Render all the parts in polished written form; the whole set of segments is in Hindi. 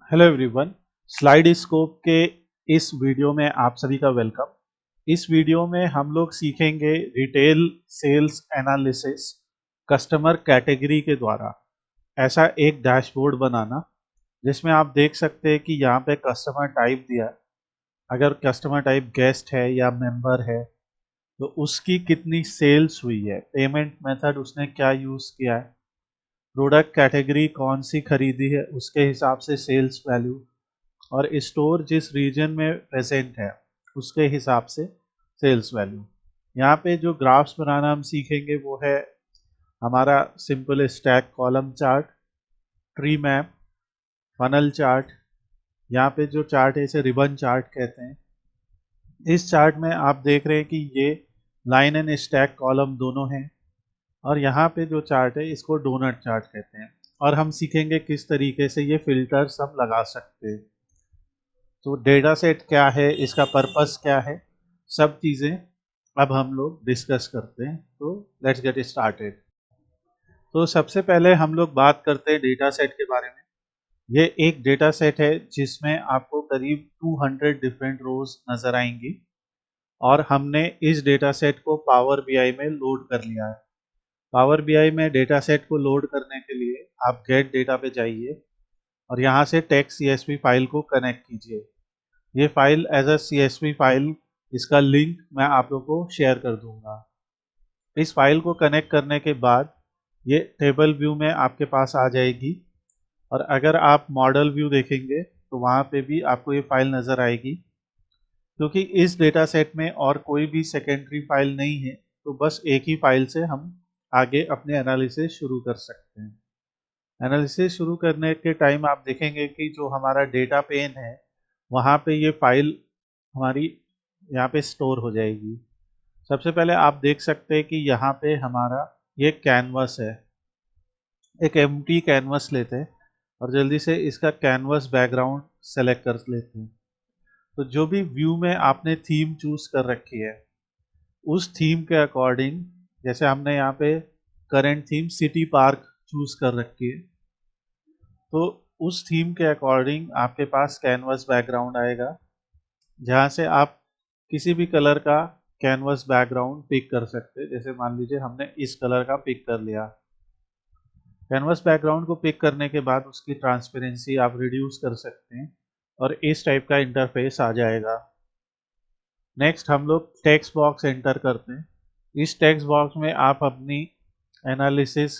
Hello everyone. स्लाइड स्कोप के इस वीडियो में आप सभी का वेलकम। इस वीडियो में हम लोग सीखेंगे retail sales analysis customer category के द्वारा ऐसा एक डैशबोर्ड बनाना जिसमें आप देख सकते हैं कि यहाँ पे कस्टमर टाइप दिया है। अगर कस्टमर टाइप गेस्ट है या मेंबर है तो उसकी कितनी सेल्स हुई है, पेमेंट मेथड उसने क्या यूज़ किया है, प्रोडक्ट कैटेगरी कौन सी खरीदी है उसके हिसाब से सेल्स वैल्यू, और स्टोर जिस रीजन में प्रेजेंट है उसके हिसाब से सेल्स वैल्यू। यहाँ पे जो ग्राफ्स बनाना हम सीखेंगे वो है हमारा simple stack column chart, tree map, funnel chart. यहाँ पे जो चार्ट है इसे रिबन चार्ट कहते हैं। इस चार्ट में आप देख रहे हैं कि ये लाइन एंड स्टैक कॉलम दोनों हैं, और यहाँ पे जो चार्ट है इसको डोनट चार्ट कहते हैं। और हम सीखेंगे किस तरीके से ये फिल्टर्स हम लगा सकते हैं। तो डेटा सेट क्या है, इसका पर्पस क्या है, सब चीज़ें अब हम लोग डिस्कस करते हैं। तो लेट्स गेट स्टार्टेड। तो सबसे पहले हम लोग बात करते हैं डेटा सेट के बारे में। ये एक डेटा सेट है जिसमें आपको करीब 200 डिफरेंट रोज नज़र आएंगी, और हमने इस डेटा सेट को पावर बीआई में लोड कर लिया है। पावर बीआई में डेटा सेट को लोड करने के लिए आप गेट डेटा पे जाइए और यहाँ से टेक्स्ट सीएसवी फाइल को कनेक्ट कीजिए। ये file as a CSV file, इसका लिंक मैं आप लोगों को शेयर कर दूंगा। इस फाइल को कनेक्ट करने के बाद ये टेबल व्यू में आपके पास आ जाएगी, और अगर आप मॉडल व्यू देखेंगे तो वहाँ पे भी आपको ये फाइल नज़र आएगी। क्योंकि इस डेटा सेट में और कोई भी सेकेंडरी फाइल नहीं है तो बस एक ही फाइल से हम आगे अपने एनालिसिस शुरू कर सकते हैं। एनालिसिस शुरू करने के टाइम आप देखेंगे कि जो हमारा डेटा पेन है वहाँ पे ये फाइल हमारी यहाँ पे स्टोर हो जाएगी। सबसे पहले आप देख सकते हैं कि यहाँ पे हमारा ये कैनवस है। एक एम्प्टी कैनवस लेते हैं और जल्दी से इसका कैनवस बैकग्राउंड सेलेक्ट कर लेते हैं। तो जो भी व्यू में आपने थीम चूज कर रखी है उस थीम के अकॉर्डिंग, जैसे हमने यहाँ पे current theme city park choose कर रखी है, तो उस थीम के अकॉर्डिंग आपके पास कैनवस बैकग्राउंड आएगा, जहाँ से आप किसी भी कलर का कैनवस बैकग्राउंड पिक कर सकते हैं। जैसे मान लीजिए हमने इस कलर का पिक कर लिया। कैनवस बैकग्राउंड को पिक करने के बाद उसकी ट्रांसपेरेंसी आप रिड्यूस कर सकते हैं और इस टाइप का इंटरफेस आ जाएगा। नेक्स्ट हम लोग टेक्स्ट बॉक्स एंटर करते हैं। इस टेक्स्ट बॉक्स में आप अपनी एनालिसिस,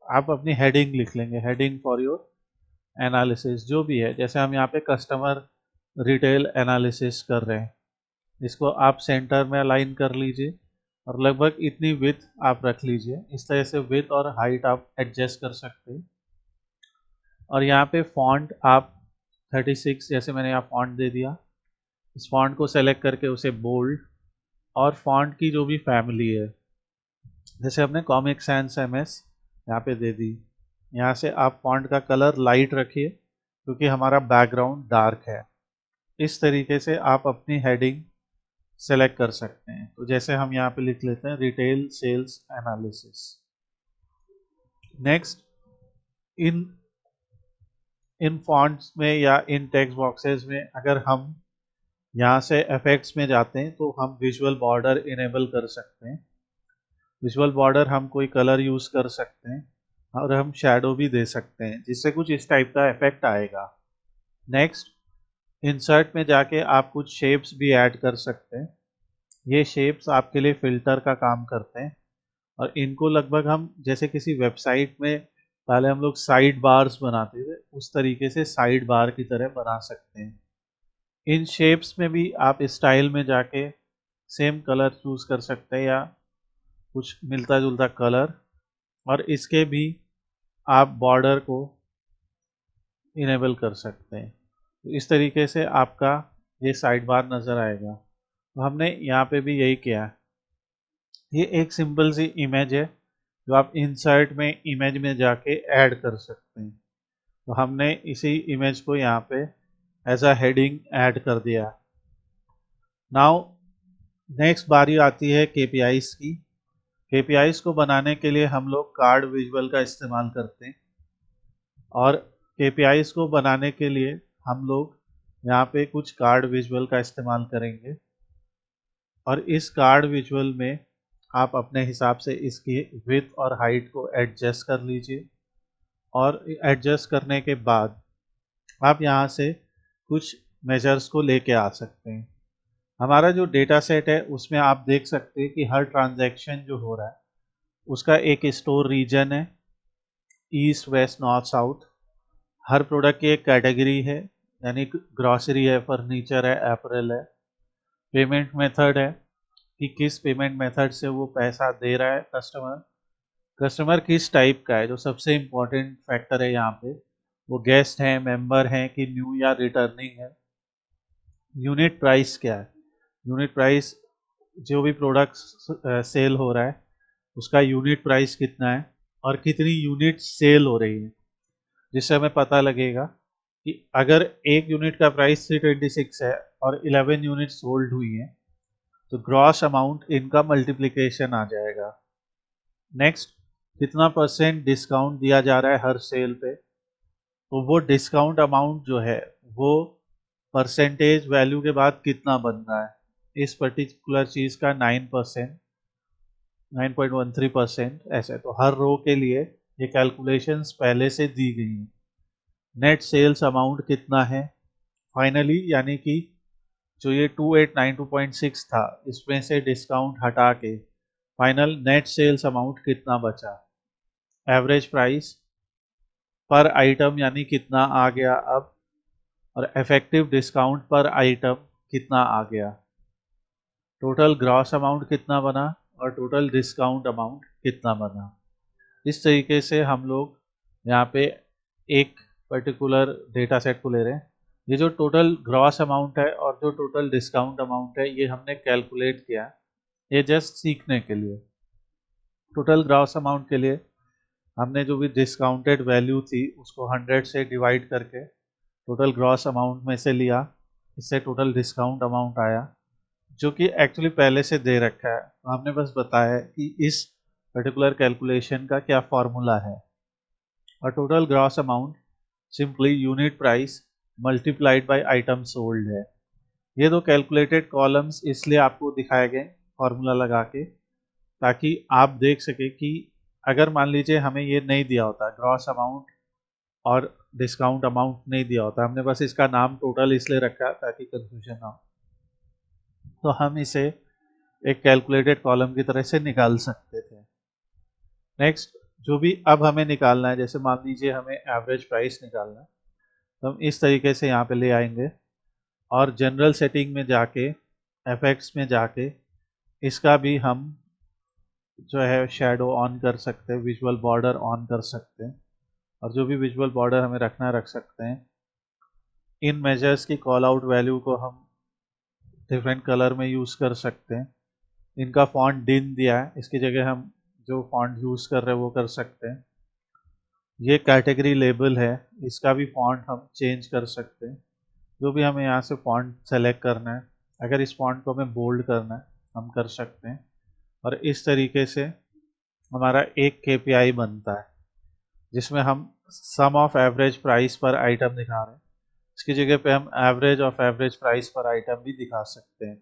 आप अपनी हेडिंग लिख लेंगे, हेडिंग फॉर योर एनालिसिस जो भी है। जैसे हम यहाँ पे कस्टमर रिटेल एनालिसिस कर रहे हैं, इसको आप सेंटर में अलाइन कर लीजिए और लगभग इतनी विड्थ आप रख लीजिए। इस तरह से विड्थ और हाइट आप एडजस्ट कर सकते हैं। और यहाँ पे फॉन्ट आप 36 जैसे मैंने यहाँ फॉन्ट दे दिया। इस फॉन्ट को सेलेक्ट करके उसे बोल्ड, और फॉन्ट की जो भी फैमिली है जैसे हमने कॉमिक सैंस MS यहाँ पे दे दी। यहाँ से आप फॉन्ट का कलर लाइट रखिए क्योंकि हमारा बैकग्राउंड डार्क है। इस तरीके से आप अपनी हेडिंग सेलेक्ट कर सकते हैं। तो जैसे हम यहाँ पे लिख लेते हैं रिटेल सेल्स एनालिसिस। नेक्स्ट, इन इन फॉन्ट्स में या इन टेक्स्ट बॉक्सेस में अगर हम यहाँ से इफेक्ट्स में जाते हैं तो हम विजुअल बॉर्डर इनेबल कर सकते हैं। विजुअल बॉर्डर हम कोई कलर यूज कर सकते हैं और हम शैडो भी दे सकते हैं जिससे कुछ इस टाइप का इफेक्ट आएगा। नेक्स्ट, इंसर्ट में जाके आप कुछ शेप्स भी ऐड कर सकते हैं। ये शेप्स आपके लिए फिल्टर का काम करते हैं, और इनको लगभग हम जैसे किसी वेबसाइट में पहले हम लोग साइड बार्स बनाते थे उस तरीके से साइड बार की तरह बना सकते हैं। इन शेप्स में भी आप स्टाइल में जाके सेम कलर चूज कर सकते हैं या कुछ मिलता जुलता कलर, और इसके भी आप बॉर्डर को इनेबल कर सकते हैं। तो इस तरीके से आपका ये साइड बार नज़र आएगा। तो हमने यहाँ पे भी यही किया है। ये एक सिंपल सी इमेज है जो आप इंसर्ट में इमेज में जाके ऐड कर सकते हैं। तो हमने इसी इमेज को यहाँ पे एज अ हेडिंग ऐड कर दिया। नाउ नेक्स्ट बारी आती है KPIs की। KPIs को बनाने के लिए हम लोग कार्ड विजुअल का इस्तेमाल करते हैं, और KPIs को बनाने के लिए हम लोग यहाँ पे कुछ कार्ड विजुअल का इस्तेमाल करेंगे और इस कार्ड विजुअल में आप अपने हिसाब से इसकी विड्थ और हाइट को एडजस्ट कर लीजिए और एडजस्ट करने के बाद आप यहाँ से कुछ मेजर्स को लेके आ सकते हैं। हमारा जो डेटा सेट है उसमें आप देख सकते हैं कि हर ट्रांजैक्शन जो हो रहा है उसका एक स्टोर रीजन है, ईस्ट वेस्ट नॉर्थ साउथ। हर प्रोडक्ट की एक कैटेगरी है, यानी ग्रॉसरी है, फर्नीचर है, एपरल है। पेमेंट मेथड है कि किस पेमेंट मेथड से वो पैसा दे रहा है कस्टमर किस टाइप का है, जो सबसे इम्पोर्टेंट फैक्टर है यहाँ पे, वो गेस्ट है, मेंबर है कि न्यू या रिटर्निंग है। यूनिट प्राइस क्या है, यूनिट प्राइस जो भी प्रोडक्ट सेल हो रहा है उसका यूनिट प्राइस कितना है और कितनी यूनिट सेल हो रही है, जिससे हमें पता लगेगा कि अगर एक यूनिट का प्राइस 326 है और 11 यूनिट सोल्ड हुई है तो ग्रॉस अमाउंट इनका मल्टीप्लिकेशन आ जाएगा। नेक्स्ट, कितना परसेंट डिस्काउंट दिया जा रहा है हर सेल पे, तो वो डिस्काउंट अमाउंट जो है वो परसेंटेज वैल्यू के बाद कितना बन रहा है। इस पर्टिकुलर चीज़ का 9%, 9.13% ऐसे, तो हर रो के लिए ये कैलकुलेशंस पहले से दी गई हैं। नेट सेल्स अमाउंट कितना है फाइनली, यानी कि जो ये 2892.6 था इसमें से डिस्काउंट हटा के फाइनल नेट सेल्स अमाउंट कितना बचा। एवरेज प्राइस पर आइटम यानी कितना आ गया अब, और इफेक्टिव डिस्काउंट पर आइटम कितना आ गया। टोटल ग्रॉस अमाउंट कितना बना और टोटल डिस्काउंट अमाउंट कितना बना। इस तरीके से हम लोग यहाँ पे एक पर्टिकुलर डेटा सेट को ले रहे हैं। ये जो टोटल ग्रॉस अमाउंट है और जो टोटल डिस्काउंट अमाउंट है ये हमने कैलकुलेट किया, ये जस्ट सीखने के लिए। टोटल ग्रॉस अमाउंट के लिए हमने जो भी डिस्काउंटेड वैल्यू थी उसको 100 से डिवाइड करके टोटल ग्रॉस अमाउंट में से लिया, इससे टोटल डिस्काउंट अमाउंट आया जो कि एक्चुअली पहले से दे रखा है। तो हमने बस बताया है कि इस पर्टिकुलर कैलकुलेशन का क्या फॉर्मूला है। और total gross amount simply unit price multiplied by item sold है। ये दो कैलकुलेटेड कॉलम्स इसलिए आपको दिखाए गए फॉर्मूला लगा के, ताकि आप देख सके कि अगर मान लीजिए हमें ये नहीं दिया होता, ग्रॉस अमाउंट और डिस्काउंट अमाउंट नहीं दिया होता, हमने बस इसका नाम टोटल इसलिए रखा ताकि कंफ्यूजन ना हो, तो हम इसे एक कैलकुलेटेड कॉलम की तरह से निकाल सकते थे। नेक्स्ट, जो भी अब हमें निकालना है, जैसे मान लीजिए हमें एवरेज प्राइस निकालना है, तो हम इस तरीके से यहाँ पे ले आएंगे और जनरल सेटिंग में जाके इफेक्ट्स में जाके इसका भी हम जो है शैडो ऑन कर सकते हैं, विजुअल बॉर्डर ऑन कर सकते हैं, और जो भी विजुअल बॉर्डर हमें रखना रख सकते हैं। इन मेजर्स की कॉल आउट वैल्यू को हम डिफरेंट कलर में यूज़ कर सकते हैं। इनका फॉन्ट डिन दिया है, इसकी जगह हम जो फॉन्ट यूज़ कर रहे हैं वो कर सकते हैं। ये कैटेगरी लेबल है, इसका भी फॉन्ट हम चेंज कर सकते हैं। जो भी हमें यहाँ से फॉन्ट सेलेक्ट करना है, अगर इस फॉन्ट को हमें बोल्ड करना है हम कर सकते हैं। और इस तरीके से हमारा एक KPI बनता है जिसमें हम सम ऑफ एवरेज प्राइस पर आइटम दिखा रहे हैं, इसकी जगह पे हम एवरेज ऑफ एवरेज प्राइस पर आइटम भी दिखा सकते हैं।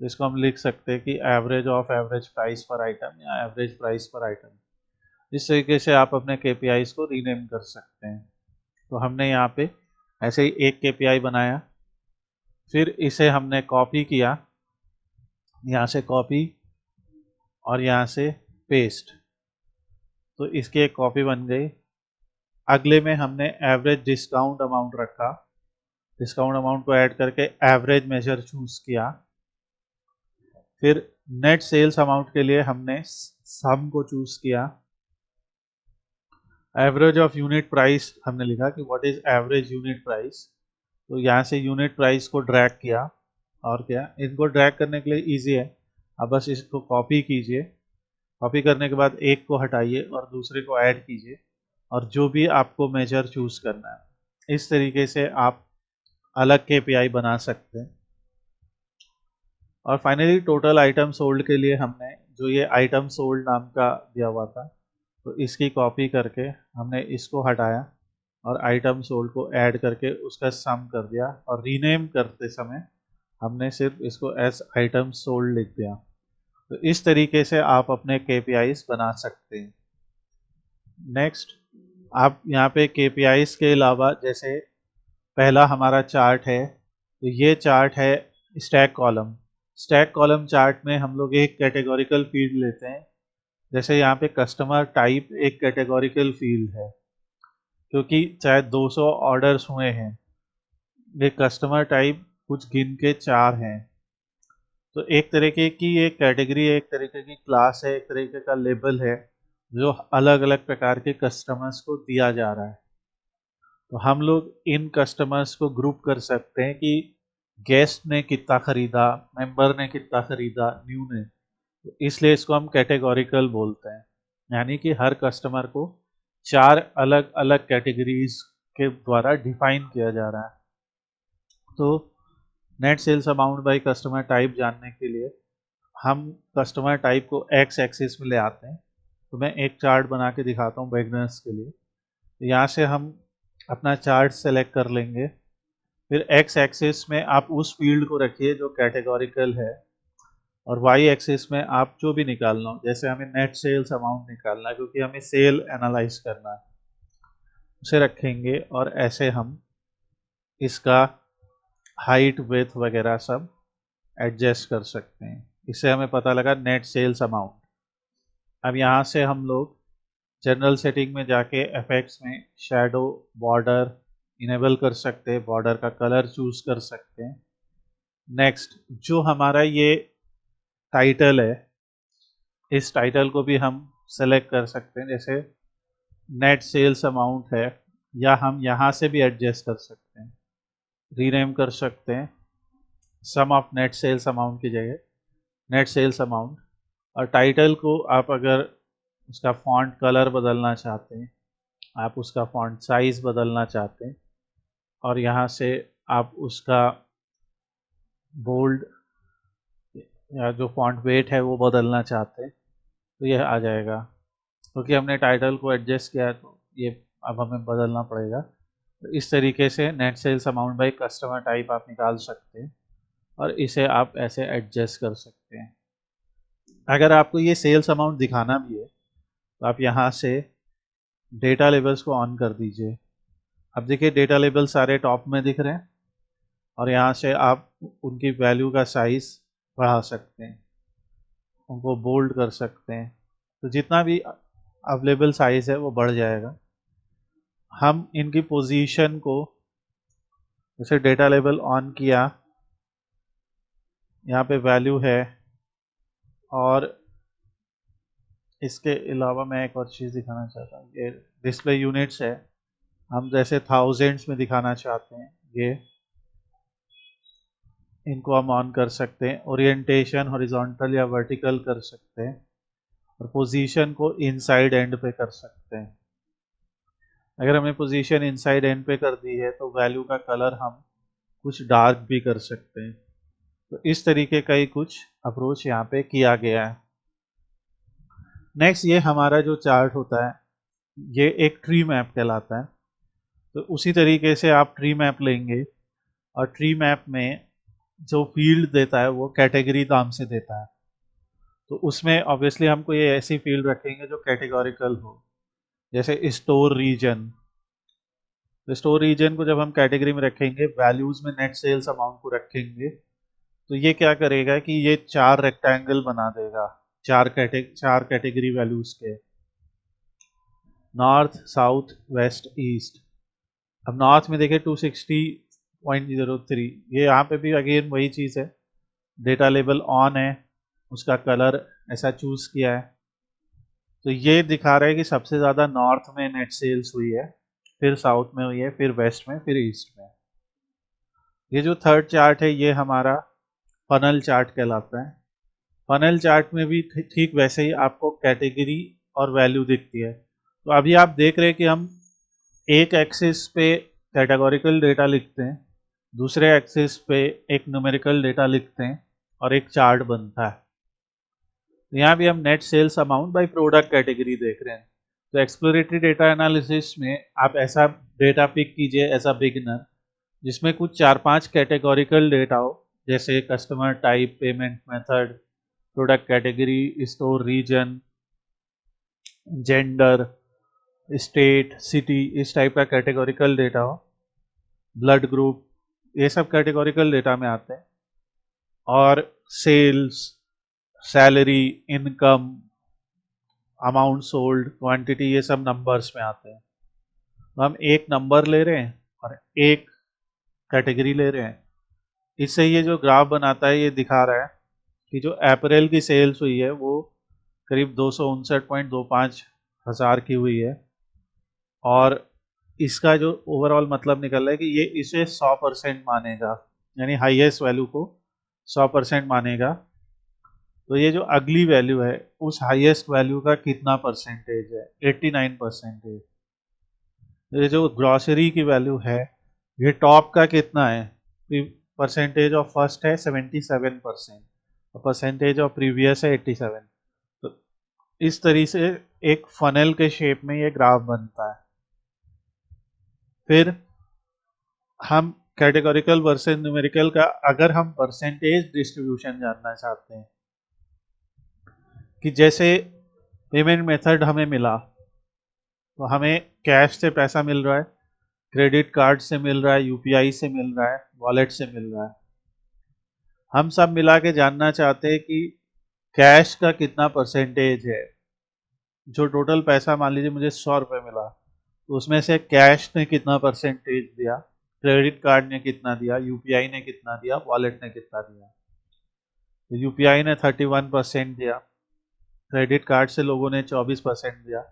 तो इसको हम लिख सकते हैं कि एवरेज ऑफ एवरेज प्राइस पर आइटम या एवरेज प्राइस पर आइटम। इस तरीके से आप अपने KPIs को रीनेम कर सकते हैं। तो हमने यहाँ पे ऐसे ही एक KPI बनाया, फिर इसे हमने कॉपी किया, यहाँ से कॉपी और यहाँ से पेस्ट, तो इसकी एक कॉपी बन गई। अगले में हमने एवरेज डिस्काउंट अमाउंट रखा, डिस्काउंट अमाउंट को ऐड करके एवरेज मेजर चूज किया। फिर नेट सेल्स अमाउंट के लिए हमने सम को चूज किया। एवरेज ऑफ यूनिट प्राइस हमने लिखा कि what is average unit price, तो यहाँ से यूनिट प्राइस को ड्रैग किया। और क्या, इनको ड्रैग करने के लिए इजी है, अब बस इसको कॉपी कीजिए, कॉपी करने के बाद एक को हटाइए और दूसरे को ऐड कीजिए, और जो भी आपको मेजर चूज करना है इस तरीके से आप अलग KPI बना सकते हैं। और फाइनली टोटल आइटम सोल्ड के लिए हमने जो ये आइटम सोल्ड नाम का दिया हुआ था, तो इसकी कॉपी करके हमने इसको हटाया और आइटम सोल्ड को ऐड करके उसका सम कर दिया, और रीनेम करते समय हमने सिर्फ इसको एज आइटम सोल्ड लिख दिया। तो इस तरीके से आप अपने KPIs बना सकते हैं। नेक्स्ट, आप यहाँ पे KPIs के अलावा, जैसे पहला हमारा चार्ट है, तो ये चार्ट है stack column. Stack column chart में हम लोग एक कैटेगोरिकल फील्ड लेते हैं। जैसे यहाँ पे कस्टमर टाइप एक कैटेगोरिकल फील्ड है, क्योंकि चाहे 200 ऑर्डर्स हुए हैं, ये कस्टमर टाइप कुछ गिन के 4 हैं। तो एक तरीके की ये कैटेगरी है, एक तरीके की क्लास है, एक तरीके का लेबल है, जो अलग अलग प्रकार के कस्टमर्स को दिया जा रहा है। तो हम लोग इन कस्टमर्स को ग्रुप कर सकते हैं कि गेस्ट ने कितना खरीदा, मेंबर ने कितना खरीदा, न्यू ने। तो इसलिए इसको हम कैटेगोरिकल बोलते हैं, यानी कि हर कस्टमर को 4 अलग अलग कैटेगरीज के द्वारा डिफाइन किया जा रहा है। तो net sales amount by customer type जानने के लिए हम कस्टमर टाइप को एक्स एक्सिस में ले आते हैं। तो मैं एक चार्ट बना के दिखाता हूँ बिगिनर्स के लिए। तो यहाँ से हम अपना चार्ट सेलेक्ट कर लेंगे, फिर एक्स एक्सिस में आप उस फील्ड को रखिए जो कैटेगोरिकल है, और वाई एक्सिस में आप जो भी निकालना हो, जैसे हमें नेट सेल्स अमाउंट निकालना है क्योंकि हमें सेल एनालाइज करना है, उसे रखेंगे। और ऐसे हम इसका हाइट विड्थ वगैरह सब एडजस्ट कर सकते हैं। इससे हमें पता लगा नेट सेल्स अमाउंट। अब यहाँ से हम लोग जनरल सेटिंग में जाके इफेक्ट्स में शैडो बॉर्डर इनेबल कर सकते हैं, बॉर्डर का कलर चूज कर सकते हैं। नेक्स्ट, जो हमारा ये टाइटल है, इस टाइटल को भी हम सेलेक्ट कर सकते हैं। जैसे नेट सेल्स अमाउंट है, या हम यहाँ से भी एडजस्ट कर सकते हैं, रीनेम कर सकते हैं सम ऑफ नेट सेल्स अमाउंट की जगह नेट सेल्स अमाउंट। और टाइटल को आप अगर उसका फॉन्ट कलर बदलना चाहते हैं, आप उसका फॉन्ट साइज बदलना चाहते हैं, और यहाँ से आप उसका बोल्ड या जो फॉन्ट वेट है वो बदलना चाहते हैं, तो यह आ जाएगा। क्योंकि हमने टाइटल को एडजस्ट किया है तो ये अब हमें बदलना पड़ेगा। तो इस तरीके से net sales amount by customer type आप निकाल सकते हैं, और इसे आप ऐसे एडजस्ट कर सकते हैं। अगर आपको ये सेल्स अमाउंट दिखाना भी है तो आप यहाँ से डेटा लेबल्स को ऑन कर दीजिए। अब देखिए डेटा लेबल सारे टॉप में दिख रहे हैं, और यहाँ से आप उनकी वैल्यू का साइज बढ़ा सकते हैं, उनको बोल्ड कर सकते हैं। तो जितना भी अवेलेबल साइज है वो बढ़ जाएगा। हम इनकी पोजीशन को, जैसे डेटा लेबल ऑन किया, यहाँ पे वैल्यू है, और इसके अलावा मैं एक और चीज़ दिखाना चाहता हूँ। ये डिस्प्ले यूनिट्स है, हम जैसे थाउजेंड्स में दिखाना चाहते हैं, ये इनको हम ऑन कर सकते हैं। ओरिएंटेशन हॉरिजॉन्टल या वर्टिकल कर सकते हैं, और पोजीशन को इनसाइड एंड पे कर सकते हैं। अगर हमने पोजीशन इनसाइड एंड पे कर दी है तो वैल्यू का कलर हम कुछ डार्क भी कर सकते हैं। तो इस तरीके का ही कुछ अप्रोच यहाँ पे किया गया है। नेक्स्ट, ये हमारा जो चार्ट होता है ये एक ट्री मैप कहलाता है। तो उसी तरीके से आप ट्री मैप लेंगे, और ट्री मैप में जो फील्ड देता है वो कैटेगरी नाम से देता है। तो उसमें ऑब्वियसली हमको ये ऐसी फील्ड रखेंगे जो कैटेगोरिकल हो, जैसे स्टोर रीजन। तो स्टोर रीजन को जब हम कैटेगरी में रखेंगे, वैल्यूज में नेट सेल्स अमाउंट को रखेंगे, तो ये क्या करेगा कि ये 4 रेक्टेंगल बना देगा, 4 कैटेगरी वैल्यूज के, नॉर्थ, साउथ, वेस्ट, ईस्ट। अब नॉर्थ में देखिए 260.03, ये यहाँ पे भी अगेन वही चीज़ है, डेटा लेबल ऑन है, उसका कलर ऐसा चूज किया है। तो ये दिखा रहा है कि सबसे ज़्यादा नॉर्थ में नेट सेल्स हुई है, फिर साउथ में हुई है, फिर वेस्ट में, फिर ईस्ट में। ये जो थर्ड चार्ट है ये हमारा फनल चार्ट कहलाता है। फनल चार्ट में भी ठीक वैसे ही आपको कैटेगरी और वैल्यू दिखती है। तो अभी आप देख रहे हैं कि हम एक एक्सिस पे कैटेगोरिकल डेटा लिखते हैं, दूसरे एक्सिस पे एक न्यूमेरिकल डेटा लिखते हैं, और एक चार्ट बनता है। यहाँ भी हम net sales amount by product category देख रहे हैं। तो एक्सप्लोरेटरी डेटा एनालिसिस में आप ऐसा डेटा पिक कीजिए एज अ बिगिनर जिसमें कुछ 4-5 कैटेगोरिकल डेटा हो, जैसे customer type, payment method, product category, store region, gender, state, city, इस टाइप का कैटेगोरिकल डेटा हो, ब्लड ग्रुप, ये सब कैटेगोरिकल डेटा में आते हैं। और sales, salary, income, amount sold, quantity, ये सब नंबर्स में आते हैं। तो हम एक नंबर ले रहे हैं और एक कैटेगरी ले रहे हैं। इससे ये जो ग्राफ बनाता है ये दिखा रहा है कि जो अप्रैल की सेल्स हुई है वो करीब 259.25 हज़ार की हुई है, और इसका जो ओवरऑल मतलब निकल रहा है कि ये इसे 100% मानेगा, यानी हाईएस्ट वैल्यू को 100% मानेगा। तो ये जो अगली वैल्यू है उस हाईएस्ट वैल्यू का कितना परसेंटेज है? 89%। ये जो ग्रॉसरी की वैल्यू है ये टॉप का कितना है? परसेंटेज ऑफ फर्स्ट है 77% और परसेंटेज ऑफ प्रीवियस है 87। तो इस तरीके से एक फनल के शेप में ये ग्राफ बनता है। फिर हम कैटेगोरिकल वर्सेस न्यूमेरिकल का, अगर हम परसेंटेज डिस्ट्रीब्यूशन जानना चाहते हैं कि जैसे पेमेंट मेथड हमें मिला तो हमें कैश से पैसा मिल रहा है, क्रेडिट कार्ड से मिल रहा है, यूपीआई से मिल रहा है, वॉलेट से मिल रहा है। हम सब मिला के जानना चाहते हैं कि कैश का कितना परसेंटेज है। जो टोटल पैसा मान लीजिए मुझे 100 रुपये मिला तो उसमें से कैश ने कितना परसेंटेज दिया, क्रेडिट कार्ड ने कितना दिया, यूपीआई ने कितना दिया, वॉलेट ने कितना दिया। तो यूपीआई ने 31% दिया, क्रेडिट कार्ड से लोगों ने 24% दिया,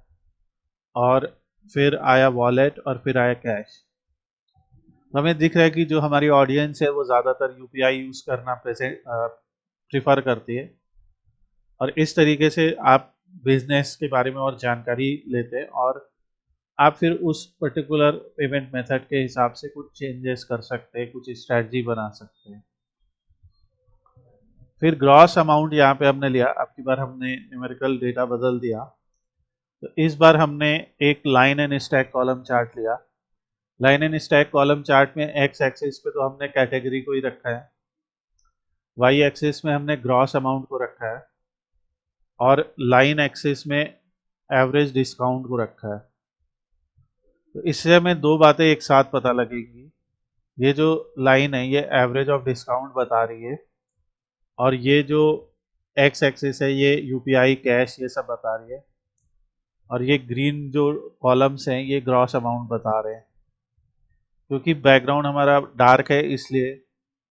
और फिर आया वॉलेट और फिर आया कैश। हमें दिख रहा है कि जो हमारी ऑडियंस है वो ज़्यादातर यूपीआई यूज़ करना प्रिफर करती है, और इस तरीके से आप बिजनेस के बारे में और जानकारी लेते हैं और आप फिर उस पर्टिकुलर पेमेंट मेथड के हिसाब से कुछ चेंजेस कर सकते हैं, कुछ स्ट्रैटेजी बना सकते हैं। फिर ग्रॉस अमाउंट यहाँ पे हमने लिया, अब की बार हमने न्यूमेरिकल डेटा बदल दिया। तो इस बार हमने एक line and stack column chart लिया। Line and stack column chart में एक्स एक्सिस पे तो हमने कैटेगरी को ही रखा है, वाई एक्सिस में हमने ग्रॉस अमाउंट को रखा है, और लाइन एक्सिस में एवरेज डिस्काउंट को रखा है। तो इससे हमें दो बातें एक साथ पता लगेगी। ये जो लाइन है ये एवरेज ऑफ डिस्काउंट बता रही है, और ये जो एक्स एक्सिस है ये यूपीआई, कैश, ये सब बता रही है, और ये ग्रीन जो कॉलम्स हैं ये ग्रॉस अमाउंट बता रहे हैं। क्योंकि बैकग्राउंड हमारा डार्क है इसलिए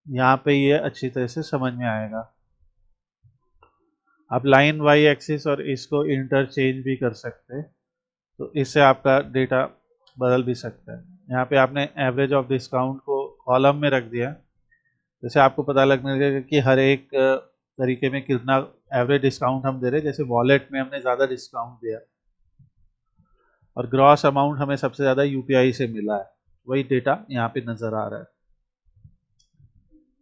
यहाँ पे ये अच्छी तरह से समझ में आएगा। आप लाइन वाई एक्सिस और इसको इंटरचेंज भी कर सकते हैं, तो इससे आपका डेटा बदल भी सकता है। यहाँ पे आपने एवरेज ऑफ डिस्काउंट को कॉलम में रख दिया, जैसे आपको पता लगने लगेगा कि हर एक तरीके में कितना एवरेज डिस्काउंट हम दे रहे हैं। जैसे वॉलेट में हमने ज़्यादा डिस्काउंट दिया, और ग्रॉस अमाउंट हमें सबसे ज़्यादा यूपीआई से मिला है, वही डेटा यहाँ पे नज़र आ रहा है।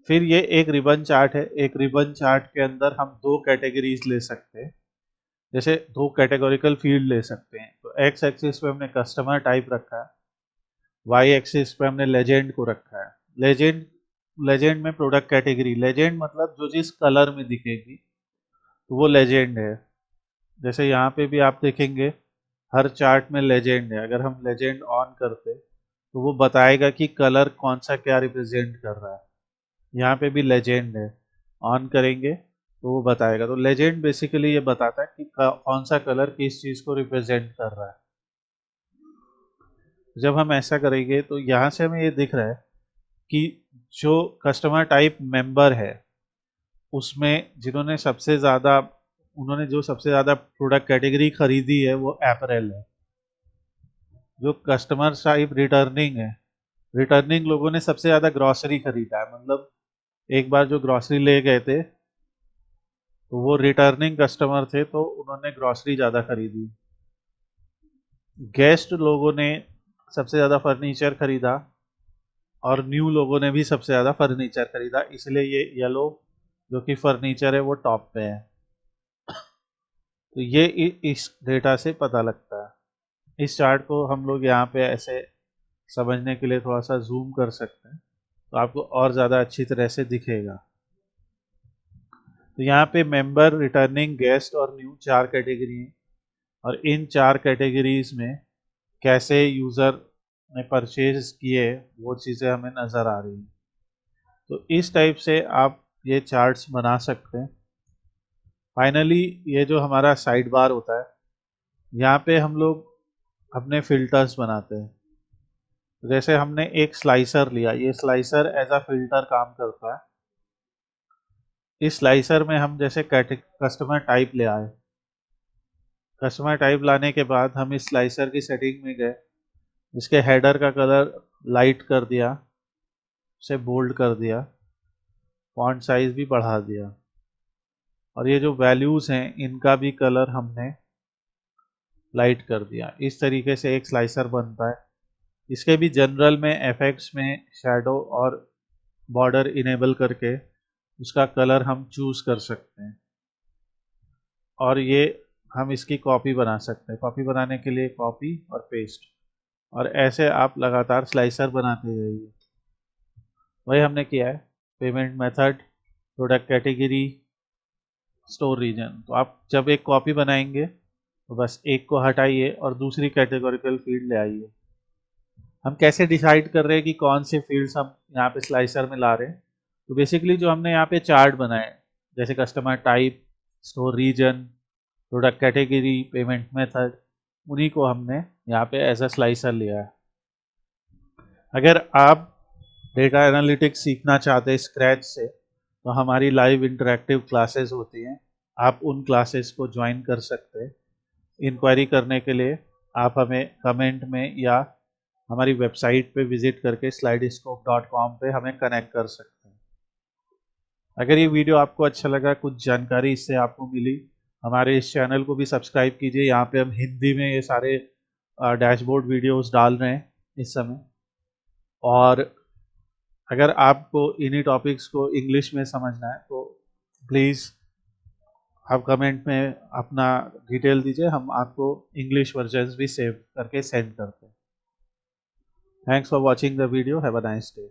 फिर ये एक रिबन चार्ट है। एक रिबन चार्ट के अंदर हम दो कैटेगरीज ले सकते हैं, जैसे दो कैटेगोरिकल फील्ड ले सकते हैं। तो एक्स एक्सिस पे हमने कस्टमर टाइप रखा है, वाई एक्सिस पे हमने लेजेंड को रखा है। लेजेंड में प्रोडक्ट कैटेगरी, लेजेंड मतलब जो जिस कलर में दिखेगी तो वो लेजेंड है। जैसे यहाँ पे भी आप देखेंगे हर चार्ट में लेजेंड है। अगर हम लेजेंड ऑन करते तो वो बताएगा कि कलर कौन सा क्या रिप्रेजेंट कर रहा है। यहाँ पे भी लेजेंड है, ऑन करेंगे तो वो बताएगा। तो लेजेंड बेसिकली ये बताता है कि कौन सा कलर किस चीज़ को रिप्रेजेंट कर रहा है। जब हम ऐसा करेंगे तो यहाँ से हमें ये दिख रहा है कि जो कस्टमर टाइप मेंबर है उसमें जिन्होंने सबसे ज़्यादा, उन्होंने जो सबसे ज़्यादा प्रोडक्ट कैटेगरी खरीदी है वो अप्रैल है। जो कस्टमर टाइप रिटर्निंग है, रिटर्निंग लोगों ने सबसे ज़्यादा ग्रॉसरी खरीदा है, मतलब एक बार जो ग्रॉसरी ले गए थे तो वो रिटर्निंग कस्टमर थे तो उन्होंने ग्रॉसरी ज़्यादा खरीदी। गेस्ट लोगों ने सबसे ज़्यादा फर्नीचर खरीदा, और न्यू लोगों ने भी सबसे ज़्यादा फर्नीचर खरीदा, इसलिए ये येलो जो कि फर्नीचर है वो टॉप पे है। तो ये इस डेटा से पता लगता है। इस चार्ट को हम लोग यहाँ पे ऐसे समझने के लिए थोड़ा सा जूम कर सकते हैं, तो आपको और ज़्यादा अच्छी तरह से दिखेगा। तो यहाँ पे मेंबर, रिटर्निंग, गेस्ट और न्यू 4 कैटेगरी हैं, और इन 4 कैटेगरीज में कैसे यूज़र ने परचेज किए वो चीज़ें हमें नज़र आ रही हैं। तो इस टाइप से आप ये चार्ट्स बना सकते हैं। फाइनली ये जो हमारा साइड बार होता है, यहाँ पे हम लोग अपने फिल्टर्स बनाते हैं। जैसे हमने एक स्लाइसर लिया, ये स्लाइसर एज अ फिल्टर काम करता है। इस स्लाइसर में हम जैसे कस्टमर टाइप ले आए, कस्टमर टाइप लाने के बाद हम इस स्लाइसर की सेटिंग में गए, इसके हेडर का कलर लाइट कर दिया, उसे बोल्ड कर दिया, फॉन्ट साइज भी बढ़ा दिया, और ये जो वैल्यूज़ हैं इनका भी कलर हमने लाइट कर दिया। इस तरीके से एक स्लाइसर बनता है। इसके भी जनरल में इफेक्ट्स में शैडो और बॉर्डर इनेबल करके उसका कलर हम चूज़ कर सकते हैं, और ये हम इसकी कॉपी बना सकते हैं। कॉपी बनाने के लिए कॉपी और पेस्ट, और ऐसे आप लगातार स्लाइसर बनाते जाइए। वही हमने किया है। Payment method, product category, store region. तो आप जब एक कॉपी बनाएंगे तो बस एक को हटाइए और दूसरी कैटेगोरिकल फील्ड ले आइए। हम कैसे डिसाइड कर रहे हैं कि कौन से फील्ड्स हम यहाँ पे स्लाइसर में ला रहे हैं? तो बेसिकली जो हमने यहाँ पे चार्ट बनाए, जैसे customer type, store region, product category, payment method, उन्हीं को हमने यहाँ पे एज अ स्लाइसर लिया है। अगर आप डेटा एनालिटिक्स सीखना चाहते हैं स्क्रैच से, तो हमारी लाइव इंटरेक्टिव क्लासेस होती हैं, आप उन क्लासेस को ज्वाइन कर सकते हैं। इंक्वायरी करने के लिए आप हमें कमेंट में या हमारी वेबसाइट पे विजिट करके slidescope.com पे हमें कनेक्ट कर सकते हैं। अगर ये वीडियो आपको अच्छा लगा, कुछ जानकारी इससे आपको मिली, हमारे इस चैनल को भी सब्सक्राइब कीजिए। यहाँ पे हम हिंदी में ये सारे डैशबोर्ड वीडियोस डाल रहे हैं इस समय, और अगर आपको इन्हीं टॉपिक्स को इंग्लिश में समझना है तो प्लीज़ आप कमेंट में अपना डिटेल दीजिए, हम आपको इंग्लिश वर्जन्स भी सेव करके सेंड करते हैं। Thanks for watching the video, have a nice day.